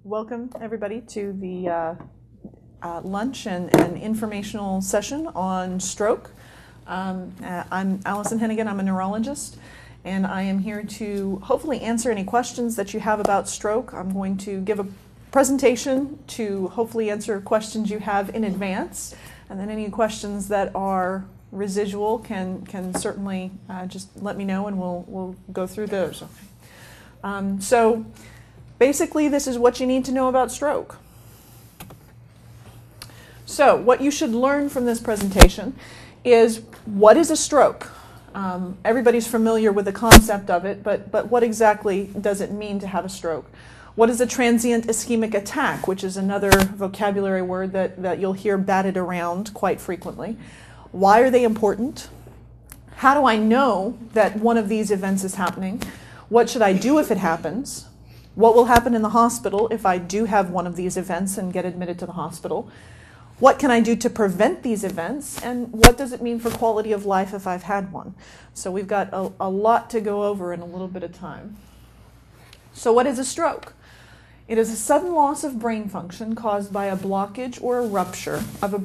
Welcome, everybody, to the lunch and informational session on stroke. I'm Allison Hennigan. I'm a neurologist, and I am here to hopefully answer any questions that you have about stroke. I'm going to give a presentation to hopefully answer questions you have in advance, and then any questions that are residual can certainly just let me know, and we'll go through those. Okay. So basically, this is what you need to know about stroke. So what you should learn from this presentation is, what is a stroke? Everybody's familiar with the concept of it, but what exactly does it mean to have a stroke? What is a transient ischemic attack, which is another vocabulary word that you'll hear batted around quite frequently? Why are they important? How do I know that one of these events is happening? What should I do if it happens? What will happen in the hospital if I do have one of these events and get admitted to the hospital? What can I do to prevent these events? And what does it mean for quality of life if I've had one? So we've got a lot to go over in a little bit of time. So what is a stroke? It is a sudden loss of brain function caused by a blockage or a rupture of a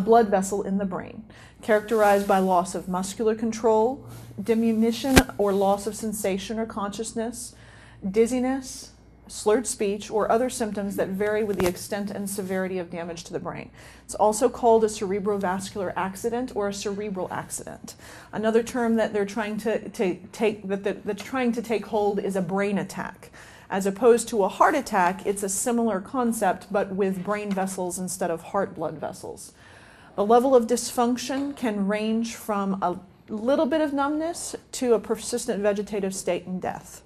blood vessel in the brain, characterized by loss of muscular control, diminution or loss of sensation or consciousness, dizziness, slurred speech, or other symptoms that vary with the extent and severity of damage to the brain. It's also called a cerebrovascular accident or a cerebral accident. Another term that they're trying to take hold is a brain attack. As opposed to a heart attack, it's a similar concept, but with brain vessels instead of heart blood vessels. The level of dysfunction can range from a little bit of numbness to a persistent vegetative state and death.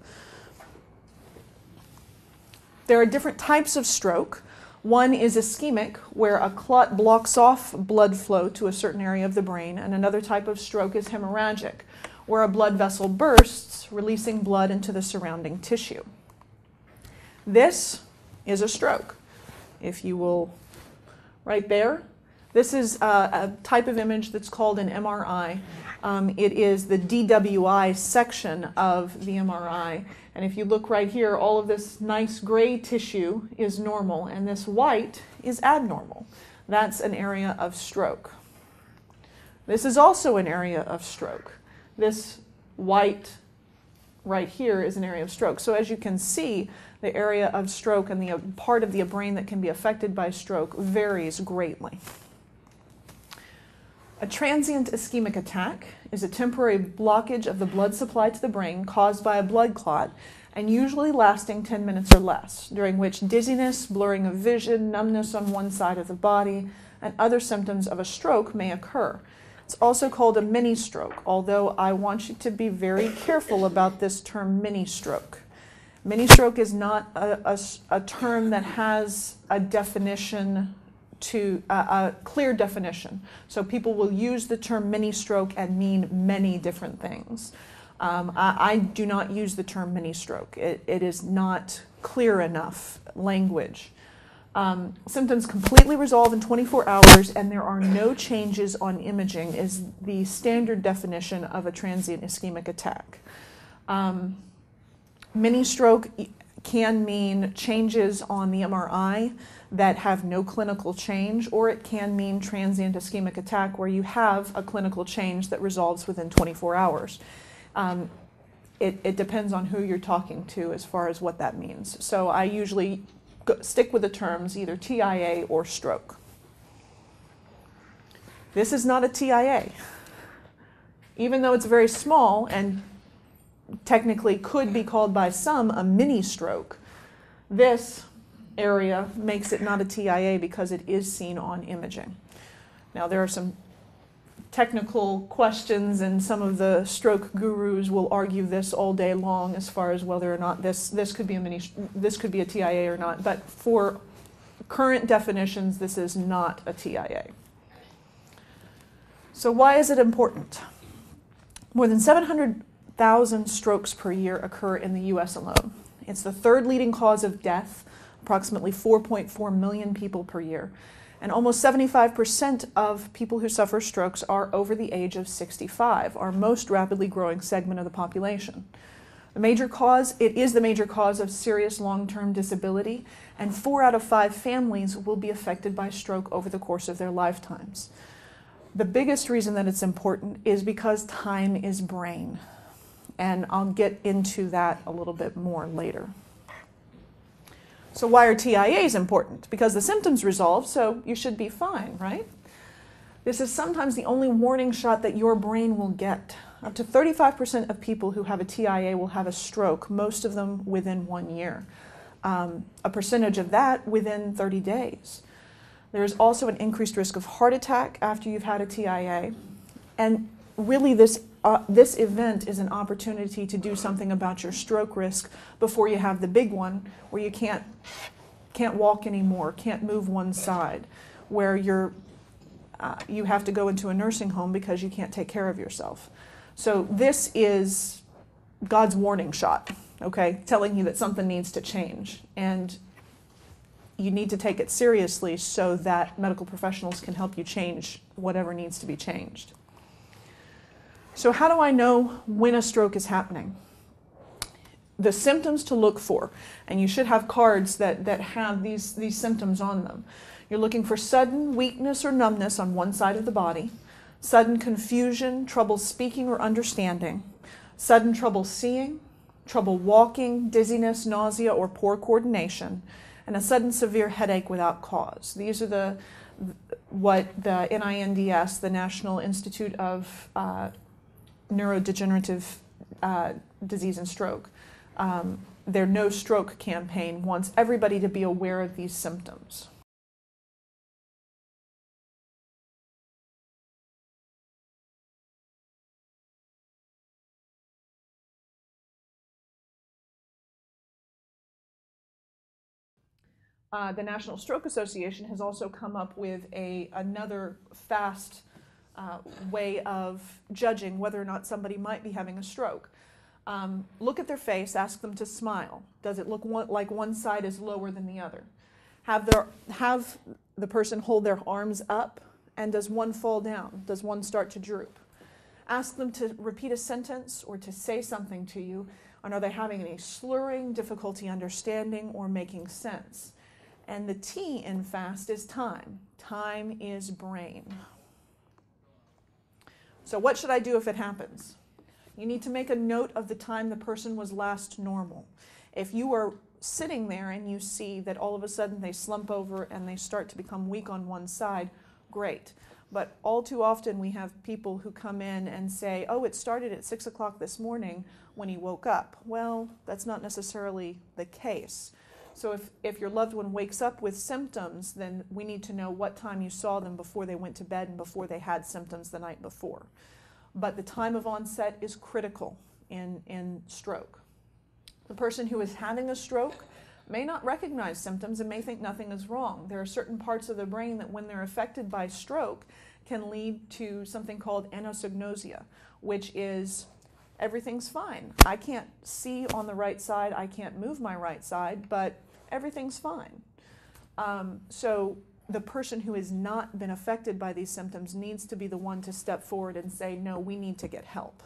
There are different types of stroke. One is ischemic, where a clot blocks off blood flow to a certain area of the brain, and another type of stroke is hemorrhagic, where a blood vessel bursts, releasing blood into the surrounding tissue. This is a stroke. If you will, right there, this is a type of image that's called an MRI. It is the DWI section of the MRI. And if you look right here, all of this nice gray tissue is normal, and this white is abnormal. That's an area of stroke. This is also an area of stroke. This white right here is an area of stroke. So as you can see, the area of stroke and the part of the brain that can be affected by stroke varies greatly. A transient ischemic attack is a temporary blockage of the blood supply to the brain caused by a blood clot, and usually lasting 10 minutes or less, during which dizziness, blurring of vision, numbness on one side of the body, and other symptoms of a stroke may occur. It's also called a mini stroke, although I want you to be very careful about this term mini stroke. Mini stroke is not a term that has a definition a clear definition. So people will use the term mini stroke and mean many different things. I do not use the term mini stroke. It is not clear enough language. Symptoms completely resolve in 24 hours, and there are no changes on imaging is the standard definition of a transient ischemic attack. Mini stroke can mean changes on the MRI that have no clinical change, or it can mean transient ischemic attack where you have a clinical change that resolves within 24 hours. It depends on who you're talking to as far as what that means. So I usually stick with the terms either TIA or stroke. This is not a TIA. Even though it's very small and technically could be called by some a mini stroke, this area makes it not a TIA because it is seen on imaging. Now there are some technical questions, and some of the stroke gurus will argue this all day long as far as whether or not this could be a TIA or not. But for current definitions, this is not a TIA. So why is it important? More than 700,000 strokes per year occur in the U.S. alone. It's the third leading cause of death, approximately 4.4 million people per year. And almost 75% of people who suffer strokes are over the age of 65, our most rapidly growing segment of the population. The Major cause, it is the major cause of serious long-term disability, and 4 out of 5 families will be affected by stroke over the course of their lifetimes. The biggest reason that it's important is because time is brain, and I'll get into that a little bit more later. So why are TIAs important? Because the symptoms resolve, so you should be fine, right? This is sometimes the only warning shot that your brain will get. Up to 35% of people who have a TIA will have a stroke, most of them within 1 year. A percentage of that within 30 days. There is also an increased risk of heart attack after you've had a TIA. And really this event is an opportunity to do something about your stroke risk before you have the big one, where you can't walk anymore, can't move one side, where you have to go into a nursing home because you can't take care of yourself. So this is God's warning shot, okay, telling you that something needs to change. And you need to take it seriously so that medical professionals can help you change whatever needs to be changed. So how do I know when a stroke is happening? The symptoms to look for, and you should have cards that have these symptoms on them. You're looking for sudden weakness or numbness on one side of the body, sudden confusion, trouble speaking or understanding, sudden trouble seeing, trouble walking, dizziness, nausea, or poor coordination, and a sudden severe headache without cause. These are what the NINDS, the National Institute of Neurodegenerative Disease and Stroke, their No Stroke campaign wants everybody to be aware of these symptoms. The National Stroke Association has also come up with another fast way of judging whether or not somebody might be having a stroke. Look at their face, ask them to smile. Does it look like one side is lower than the other? Have the person hold their arms up, and does one fall down? Does one start to droop? Ask them to repeat a sentence or to say something to you, and are they having any slurring, difficulty understanding, or making sense? And the T in FAST is time. Time is brain. So what should I do if it happens? You need to make a note of the time the person was last normal. If you are sitting there and you see that all of a sudden they slump over and they start to become weak on one side, great. But all too often we have people who come in and say, oh, it started at 6 o'clock this morning when he woke up. Well, that's not necessarily the case. So if your loved one wakes up with symptoms, then we need to know what time you saw them before they went to bed and before they had symptoms the night before. But the time of onset is critical in stroke. The person who is having a stroke may not recognize symptoms and may think nothing is wrong. There are certain parts of the brain that when they're affected by stroke can lead to something called anosognosia, which is everything's fine. I can't see on the right side, I can't move my right side, but everything's fine. So the person who has not been affected by these symptoms needs to be the one to step forward and say, no, we need to get help.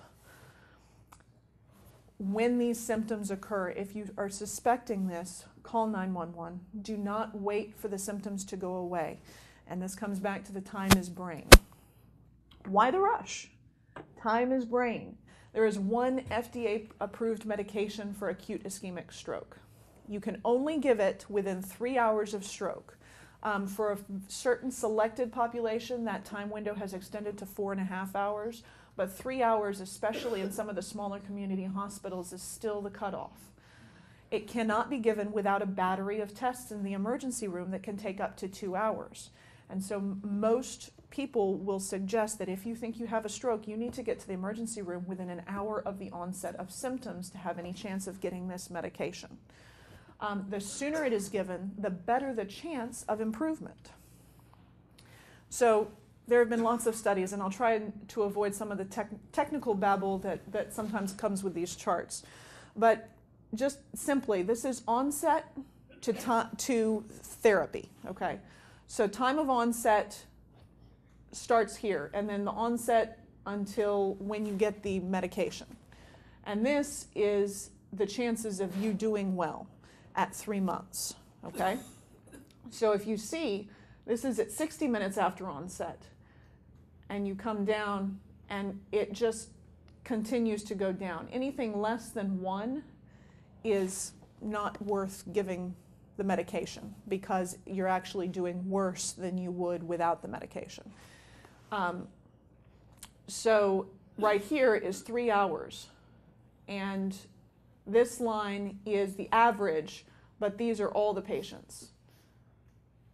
When these symptoms occur, if you are suspecting this, call 911. Do not wait for the symptoms to go away. And this comes back to the time is brain. Why the rush? Time is brain. There is one FDA-approved medication for acute ischemic stroke. You can only give it within 3 hours of stroke. For a certain selected population, that time window has extended to 4.5 hours, but 3 hours, especially in some of the smaller community hospitals, is still the cutoff. It cannot be given without a battery of tests in the emergency room that can take up to 2 hours. And so most people will suggest that if you think you have a stroke, you need to get to the emergency room within an hour of the onset of symptoms to have any chance of getting this medication. The sooner it is given, the better the chance of improvement. So there have been lots of studies, and I'll try to avoid some of the technical babble that sometimes comes with these charts. But just simply, this is onset to therapy, okay? So time of onset starts here, and then the onset until when you get the medication. And this is the chances of you doing well at 3 months, okay? So if you see, this is at 60 minutes after onset, and you come down and it just continues to go down. Anything less than 1 is not worth giving the medication because you're actually doing worse than you would without the medication. So right here is 3 hours, and this line is the average, but these are all the patients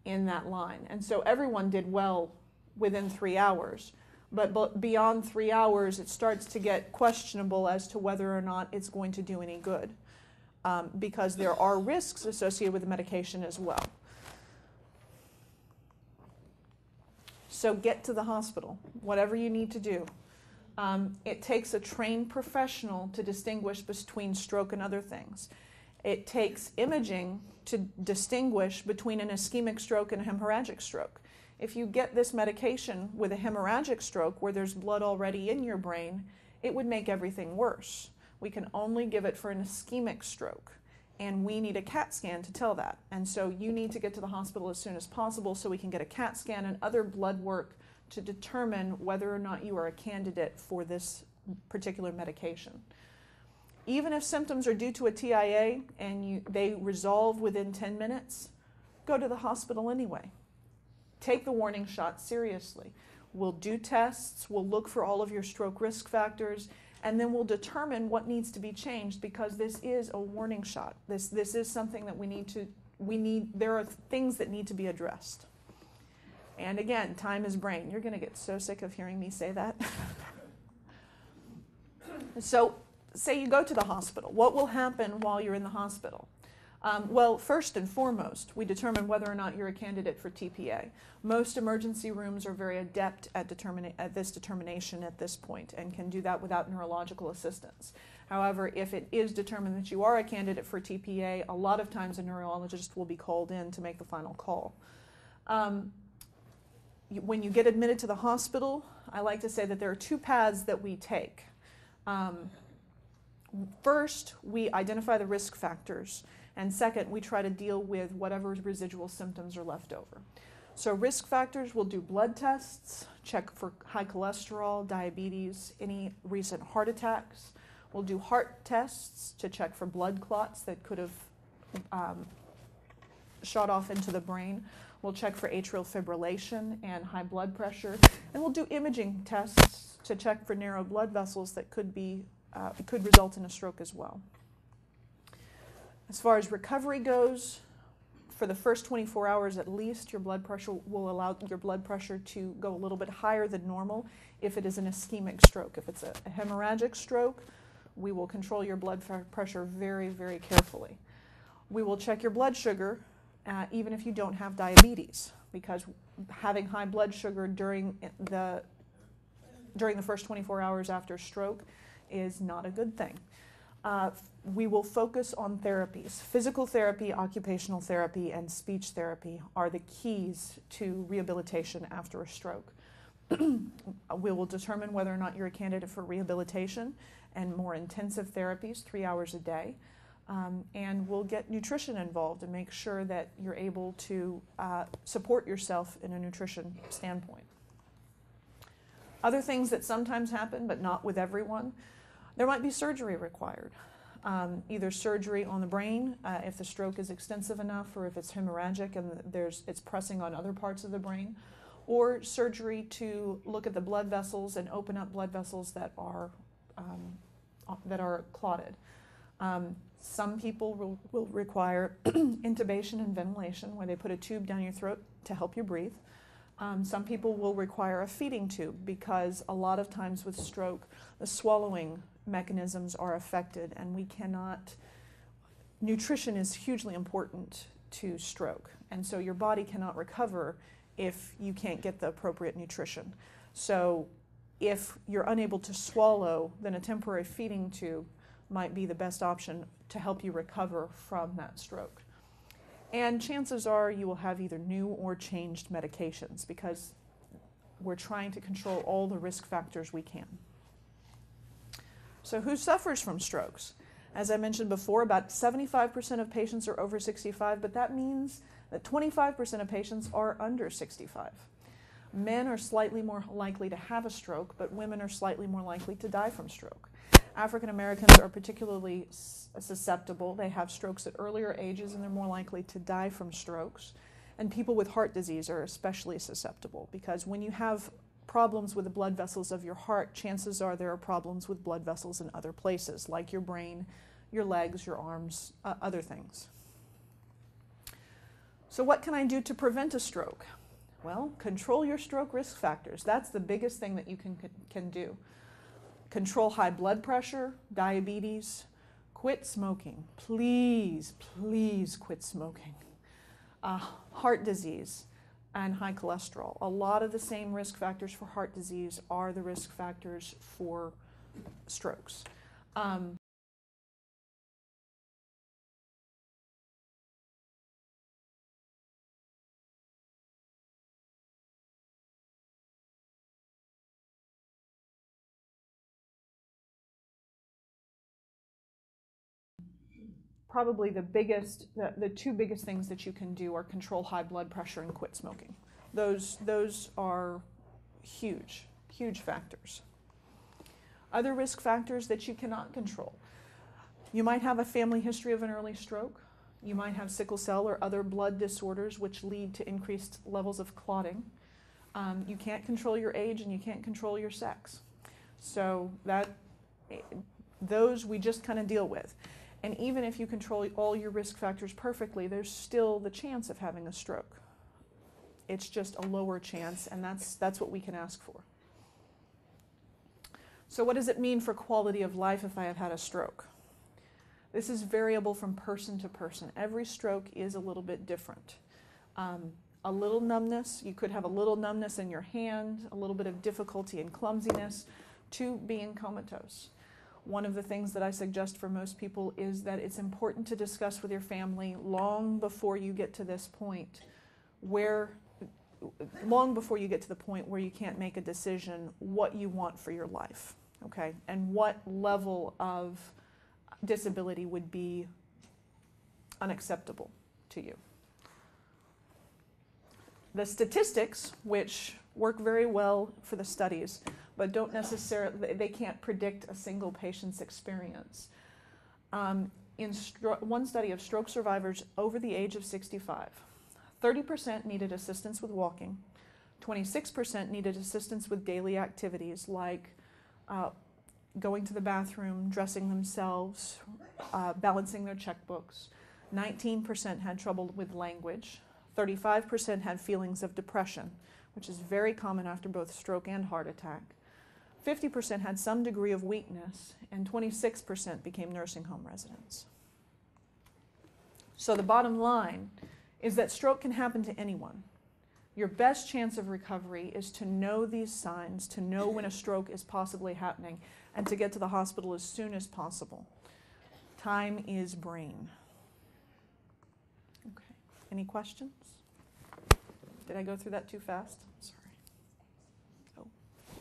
in that line. And so everyone did well within 3 hours, but beyond 3 hours, it starts to get questionable as to whether or not it's going to do any good, because there are risks associated with the medication as well. So get to the hospital, whatever you need to do. It takes a trained professional to distinguish between stroke and other things. It takes imaging to distinguish between an ischemic stroke and a hemorrhagic stroke. If you get this medication with a hemorrhagic stroke where there's blood already in your brain, it would make everything worse. We can only give it for an ischemic stroke, and we need a CAT scan to tell that. And so you need to get to the hospital as soon as possible so we can get a CAT scan and other blood work to determine whether or not you are a candidate for this particular medication. Even if symptoms are due to a TIA and they resolve within 10 minutes, go to the hospital anyway. Take the warning shot seriously. We'll do tests, we'll look for all of your stroke risk factors, and then we'll determine what needs to be changed, because this is a warning shot. This is something that there are things that need to be addressed. And again, time is brain. You're going to get so sick of hearing me say that. So, say you go to the hospital. What will happen while you're in the hospital? Well, first and foremost, we determine whether or not you're a candidate for TPA. Most emergency rooms are very adept at this determination at this point and can do that without neurological assistance. However, if it is determined that you are a candidate for TPA, a lot of times a neurologist will be called in to make the final call. When you get admitted to the hospital, I like to say that there are 2 paths that we take. First, we identify the risk factors, and second, we try to deal with whatever residual symptoms are left over. So risk factors, we'll do blood tests, check for high cholesterol, diabetes, any recent heart attacks. We'll do heart tests to check for blood clots that could have shot off into the brain. We'll check for atrial fibrillation and high blood pressure, and we'll do imaging tests to check for narrow blood vessels that could result in a stroke as well. As far as recovery goes, for the first 24 hours at least, your blood pressure will allow your blood pressure to go a little bit higher than normal if it is an ischemic stroke. If it's a hemorrhagic stroke, we will control your blood pressure very, very carefully. We will check your blood sugar even if you don't have diabetes, because having high blood sugar during the first 24 hours after stroke is not a good thing. We will focus on therapies. Physical therapy, occupational therapy, and speech therapy are the keys to rehabilitation after a stroke. We will determine whether or not you're a candidate for rehabilitation and more intensive therapies, 3 hours a day. And we'll get nutrition involved and make sure that you're able to support yourself in a nutrition standpoint. Other things that sometimes happen, but not with everyone, there might be surgery required. Either surgery on the brain if the stroke is extensive enough, or if it's hemorrhagic and it's pressing on other parts of the brain, or surgery to look at the blood vessels and open up blood vessels that are clotted. Some people will require intubation and ventilation, where they put a tube down your throat to help you breathe. Some people will require a feeding tube, because a lot of times with stroke, the swallowing mechanisms are affected, and nutrition is hugely important to stroke, and so your body cannot recover if you can't get the appropriate nutrition. So if you're unable to swallow, then a temporary feeding tube might be the best option to help you recover from that stroke. And chances are you will have either new or changed medications, because we're trying to control all the risk factors we can. So who suffers from strokes? As I mentioned before, about 75% of patients are over 65, but that means that 25% of patients are under 65. Men are slightly more likely to have a stroke, but women are slightly more likely to die from stroke. African Americans are particularly susceptible. They have strokes at earlier ages and they're more likely to die from strokes. And people with heart disease are especially susceptible because when you have problems with the blood vessels of your heart, chances are there are problems with blood vessels in other places, like your brain, your legs, your arms, other things. So what can I do to prevent a stroke? Well, control your stroke risk factors. That's the biggest thing that you can do. Control high blood pressure, diabetes, quit smoking. Please, please quit smoking. Heart disease and high cholesterol. A lot of the same risk factors for heart disease are the risk factors for strokes. Probably the two biggest things that you can do are control high blood pressure and quit smoking. Those are huge, huge factors. Other risk factors that you cannot control. You might have a family history of an early stroke. You might have sickle cell or other blood disorders which lead to increased levels of clotting. You can't control your age and you can't control your sex. So those we just kind of deal with. And even if you control all your risk factors perfectly, there's still the chance of having a stroke. It's just a lower chance, and that's what we can ask for. So what does it mean for quality of life if I have had a stroke? This is variable from person to person. Every stroke is a little bit different. A little numbness, you could have a little numbness in your hand, a little bit of difficulty and clumsiness, to being comatose. One of the things that I suggest for most people is that it's important to discuss with your family long before you get to this point long before you get to the point where you can't make a decision what you want for your life, okay? And what level of disability would be unacceptable to you. The statistics, which work very well for the studies, but don't necessarily, they can't predict a single patient's experience. In one study of stroke survivors over the age of 65, 30% needed assistance with walking, 26% needed assistance with daily activities like going to the bathroom, dressing themselves, balancing their checkbooks. 19% had trouble with language. 35% had feelings of depression, which is very common after both stroke and heart attack. 50% had some degree of weakness, and 26% became nursing home residents. So the bottom line is that stroke can happen to anyone. Your best chance of recovery is to know these signs, to know when a stroke is possibly happening, and to get to the hospital as soon as possible. Time is brain. Okay. Any questions? Did I go through that too fast? Sorry. Oh.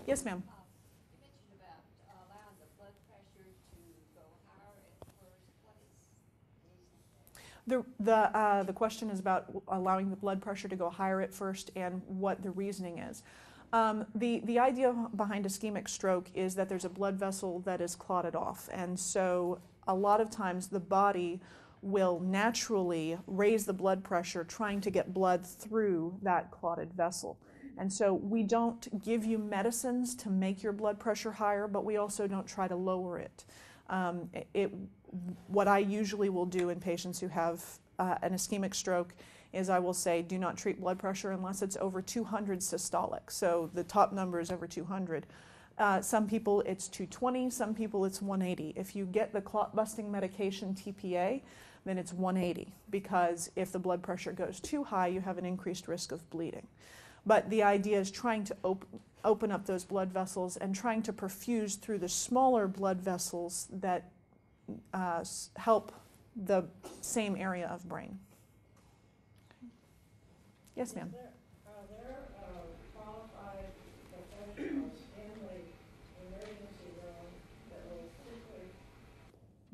Yes, ma'am. You mentioned about allowing the blood pressure to go higher at first. What is the reason? The question is about allowing the blood pressure to go higher at first and what the reasoning is. The idea behind ischemic stroke is that there's a blood vessel that is clotted off, and so a lot of times the body will naturally raise the blood pressure trying to get blood through that clotted vessel. And so we don't give you medicines to make your blood pressure higher, but we also don't try to lower it. What I usually will do in patients who have an ischemic stroke is I will say, do not treat blood pressure unless it's over 200 systolic. So the top number is over 200. Some people it's 220, some people it's 180. If you get the clot-busting medication TPA, then it's 180, because if the blood pressure goes too high, you have an increased risk of bleeding. But the idea is trying to open up those blood vessels and trying to perfuse through the smaller blood vessels that help the same area of brain. Okay. Yes, ma'am. Are there qualified professionals in the emergency room that will quickly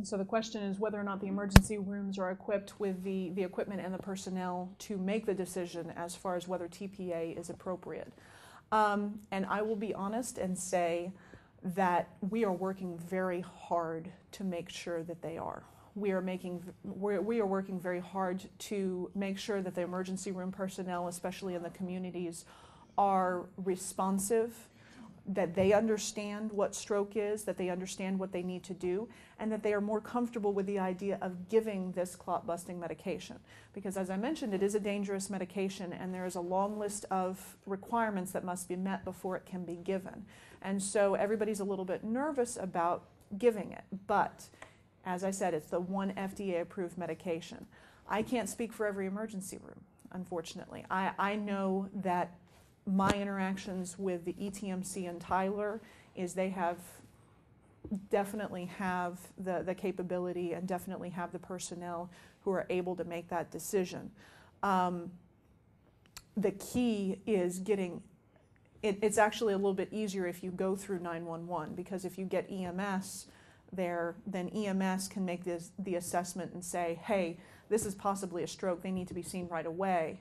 So the question is whether or not the emergency rooms are equipped with the equipment and the personnel to make the decision as far as whether TPA is appropriate. And I will be honest and say that we are working very hard to make sure that they are. We are working very hard to make sure that the emergency room personnel, especially in the communities, are responsive, that they understand what stroke is, that they understand what they need to do, and that they are more comfortable with the idea of giving this clot-busting medication. Because as I mentioned, it is a dangerous medication, and there is a long list of requirements that must be met before it can be given. And so everybody's a little bit nervous about giving it. But as I said, it's the one FDA-approved medication. I can't speak for every emergency room, unfortunately. I know that my interactions with the ETMC and Tyler is they definitely have the capability and definitely have the personnel who are able to make that decision. The key is getting, it's actually a little bit easier if you go through 911, because if you get EMS there, then EMS can make the assessment and say, hey, this is possibly a stroke, they need to be seen right away.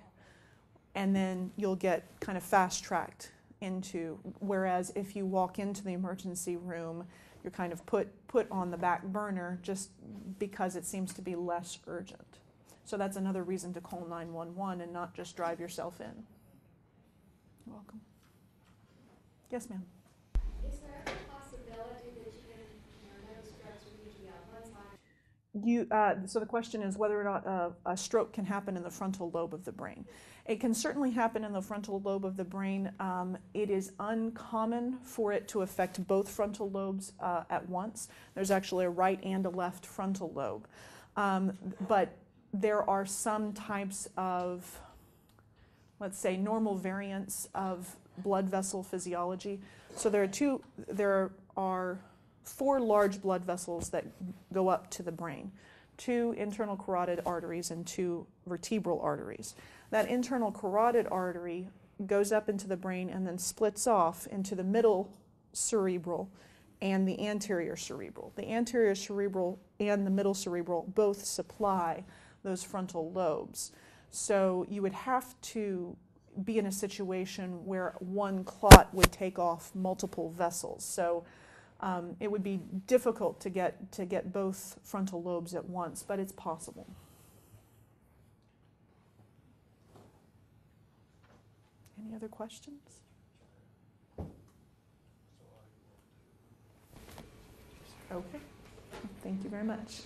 And then you'll get kind of fast-tracked into, whereas if you walk into the emergency room, you're kind of put on the back burner just because it seems to be less urgent. So that's another reason to call 911 and not just drive yourself in. You're welcome. Yes, ma'am. Is there a possibility that you can, nervous strokes are usually on one side? So the question is whether or not a stroke can happen in the frontal lobe of the brain. It can certainly happen in the frontal lobe of the brain. It is uncommon for it to affect both frontal lobes at once. There's actually a right and a left frontal lobe. But there are some types of, let's say, normal variants of blood vessel physiology. So there are 4 large blood vessels that go up to the brain, 2 internal carotid arteries and 2 vertebral arteries. That internal carotid artery goes up into the brain and then splits off into the middle cerebral and the anterior cerebral. The anterior cerebral and the middle cerebral both supply those frontal lobes. So you would have to be in a situation where one clot would take off multiple vessels. So it would be difficult to get both frontal lobes at once, but it's possible. Any other questions? Okay. Thank you very much.